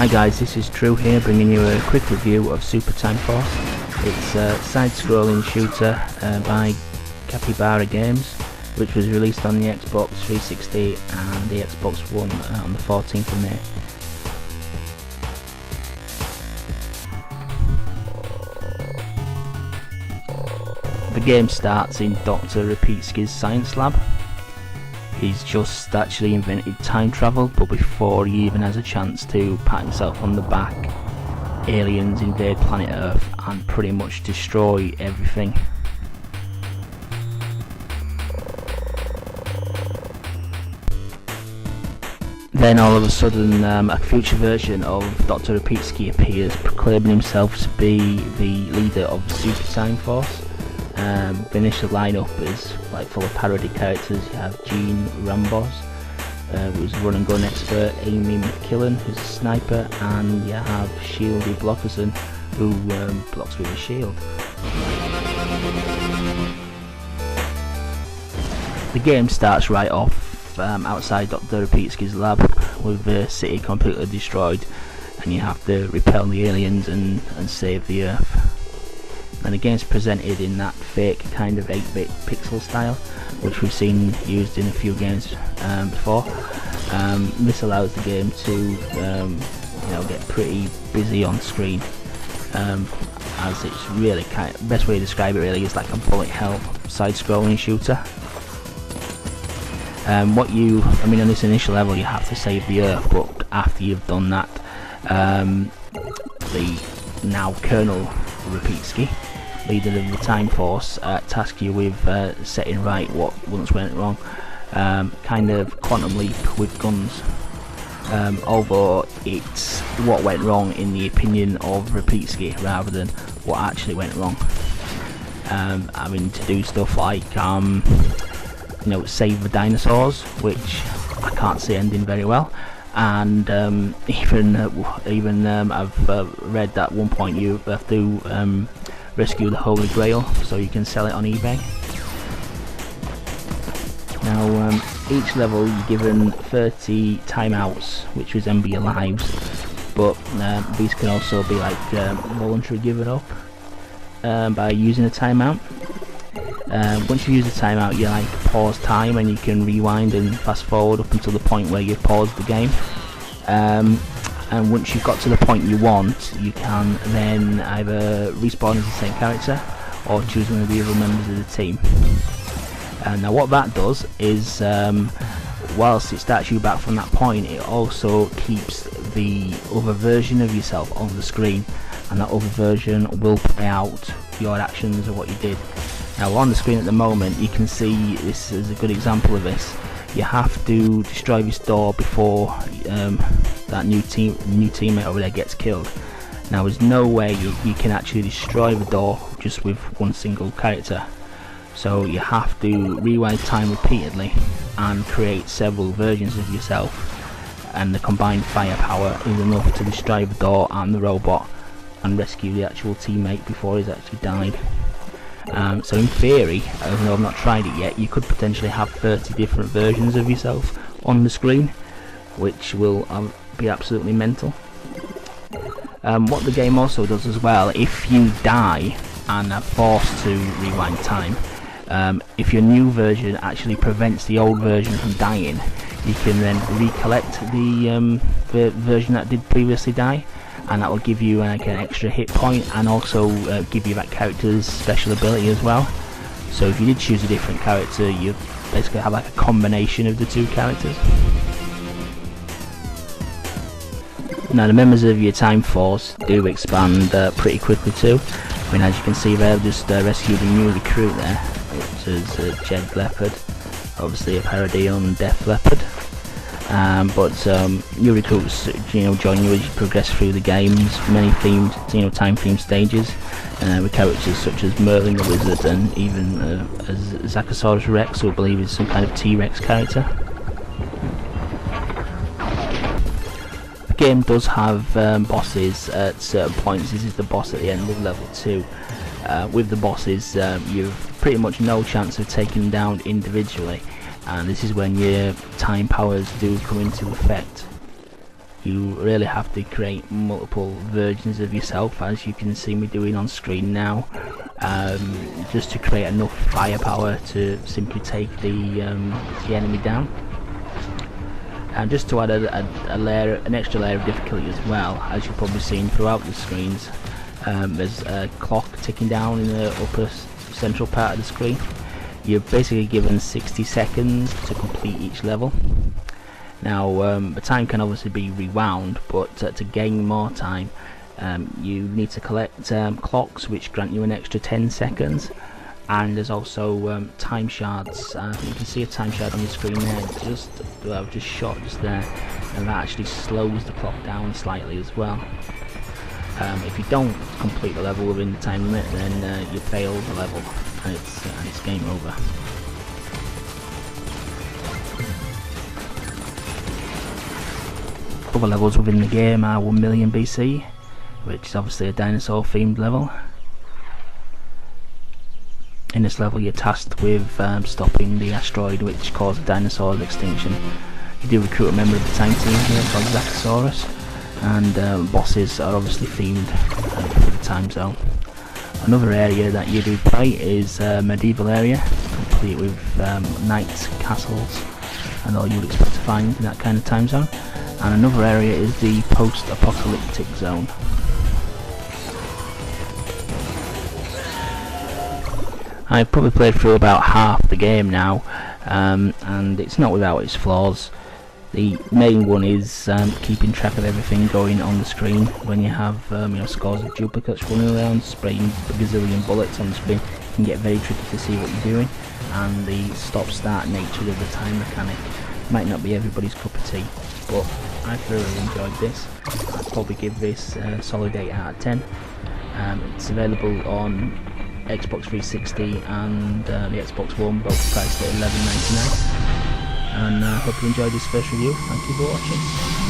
Hi guys, this is Drew here, bringing you a quick review of Super Time Force. It's a side-scrolling shooter by Capybara games, which was released on the Xbox 360 and the Xbox One on the 14th of May. The game starts in Dr. Repeatski's science lab. He's just actually invented time travel, but before he even has a chance to pat himself on the back, aliens invade planet Earth and pretty much destroy everything. Then all of a sudden a future version of Dr. Repeatski appears, proclaiming himself to be the leader of the Super Time Force. The initial lineup is like full of parody characters. You have Gene Rambos, who's a run and gun expert, Amy McKillen, who's a sniper, and you have Shieldy Blockerson, who blocks with a shield. The game starts right off outside Dr. Repeatski's lab, with the city completely destroyed, and you have to repel the aliens and save the Earth. And the game's presented in that fake kind of 8-bit pixel style, which we've seen used in a few games before. This allows the game to get pretty busy on screen, as it's really best way to describe it really is like a bullet hell side-scrolling shooter. On this initial level you have to save the Earth, but after you've done that, the now Colonel Repeatski, leader of the Time Force, task you with setting right what once went wrong, kind of quantum leap with guns, although it's what went wrong in the opinion of Repeatski rather than what actually went wrong. To do stuff like save the dinosaurs, which I can't see ending very well, and I've read that at one point you have to rescue the Holy Grail so you can sell it on eBay. Now each level you're given 30 timeouts, which resemble your lives, but these can also be like voluntarily given up by using a timeout. Once you use a timeout, you pause time and you can rewind and fast forward up until the point where you've paused the game. And once you've got to the point you want, you can then either respawn as the same character or choose one of the other members of the team. Now what that does is, whilst it starts you back from that point, it also keeps the other version of yourself on the screen, and that other version will play out your actions of what you did. Now on the screen at the moment you can see, this is a good example of this, you have to destroy this door before that new teammate over there gets killed. Now there's no way you can actually destroy the door just with one single character, so you have to rewind time repeatedly and create several versions of yourself, and the combined firepower is enough to destroy the door and the robot and rescue the actual teammate before he's actually died. So in theory, even though I've not tried it yet, you could potentially have 30 different versions of yourself on the screen, which will be absolutely mental. What the game also does as well, if you die and are forced to rewind time, if your new version actually prevents the old version from dying, you can then recollect the version that did previously die, and that will give you an extra hit point and also give you that character's special ability as well. So if you did choose a different character, you basically have a combination of the two characters. Now the members of your Time Force do expand pretty quickly too. As you can see there, I've just rescued a new recruit there, which is Jed Leopard, obviously a parody on Def Leppard. New recruits join you as you progress through the game's many themed, time themed stages, with characters such as Merlin the Wizard and even Zachosaurus Rex, who I believe is some kind of T-Rex character. The game does have bosses at certain points. This is the boss at the end of level 2. With the bosses, you've pretty much no chance of taking them down individually, and this is when your time powers do come into effect. you really have to create multiple versions of yourself, as you can see me doing on screen now, just to create enough firepower to simply take the enemy down. And just to add an extra layer of difficulty as well, as you've probably seen throughout the screens, there's a clock ticking down in the upper central part of the screen. You're basically given 60 seconds to complete each level. Now the time can obviously be rewound, but to gain more time you need to collect clocks which grant you an extra 10 seconds, and there's also time shards. You can see a time shard on the screen there, just shot just there, and that actually slows the clock down slightly as well. If you don't complete the level within the time limit, then you fail the level, and it's game over. Other levels within the game are 1 million BC, which is obviously a dinosaur themed level. In this level you're tasked with stopping the asteroid which caused the dinosaurs extinction. You do recruit a member of the time team here called Tyrannosaurus, and bosses are obviously themed for the time zone. Another area that you do play is a medieval area, complete with knights, castles, and all you would expect to find in that kind of time zone. And another area is the post-apocalyptic zone. I've probably played through about half the game now, and it's not without its flaws. The main one is keeping track of everything going on the screen. When you have scores of duplicates running around, spraying a gazillion bullets on the screen, it can get very tricky to see what you're doing, and the stop-start nature of the time mechanic might not be everybody's cup of tea, but I thoroughly enjoyed this. I'd probably give this a solid 8 out of 10. It's available on Xbox 360 and the Xbox One, both priced at $11.99. And I hope you enjoyed this first review. Thank you for watching.